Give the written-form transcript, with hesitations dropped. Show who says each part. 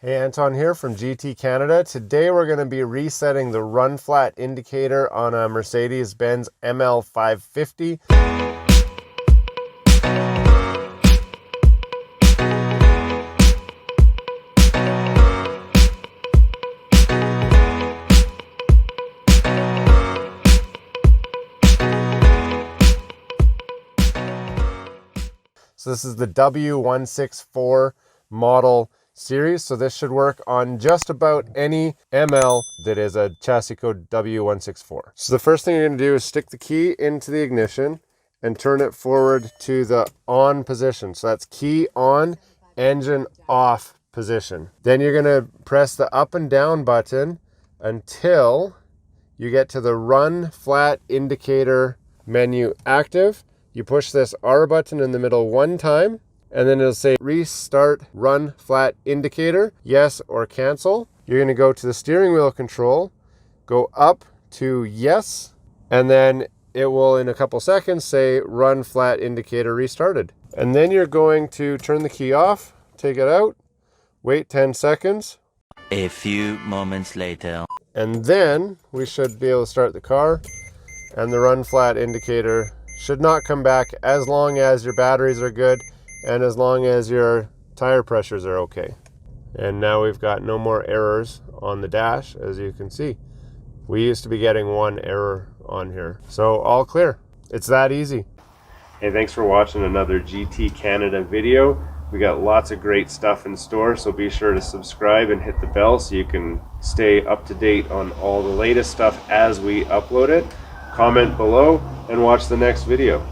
Speaker 1: Hey, Anton here from GT Canada. Today we're going to be resetting the run flat indicator on a Mercedes-Benz ML550. So this is the W164 model series, so this should work on just about any ML that is a chassis code W164. So the first thing you're going to do is stick the key into the ignition and turn it forward to the on position. So that's key on, engine off position. Then you're going to press the up and down button until you get to the run flat indicator menu active. You push this R button in the middle one time, and then it'll say restart run flat indicator, yes or cancel. You're going to go to the steering wheel control, go up to yes, and then it will in a couple seconds say run flat indicator restarted. And then you're going to turn the key off, take it out, wait 10 seconds.
Speaker 2: A few moments later.
Speaker 1: And then we should be able to start the car, and the run flat indicator should not come back as long as your batteries are good and as long as your tire pressures are okay. And now we've got no more errors on the dash, as you can see. We used to be getting one error on here. So all clear. It's that easy. Hey, thanks for watching another GT Canada video. We got lots of great stuff in store, so be sure to subscribe and hit the bell so you can stay up to date on all the latest stuff as we upload it. Comment below and watch the next video.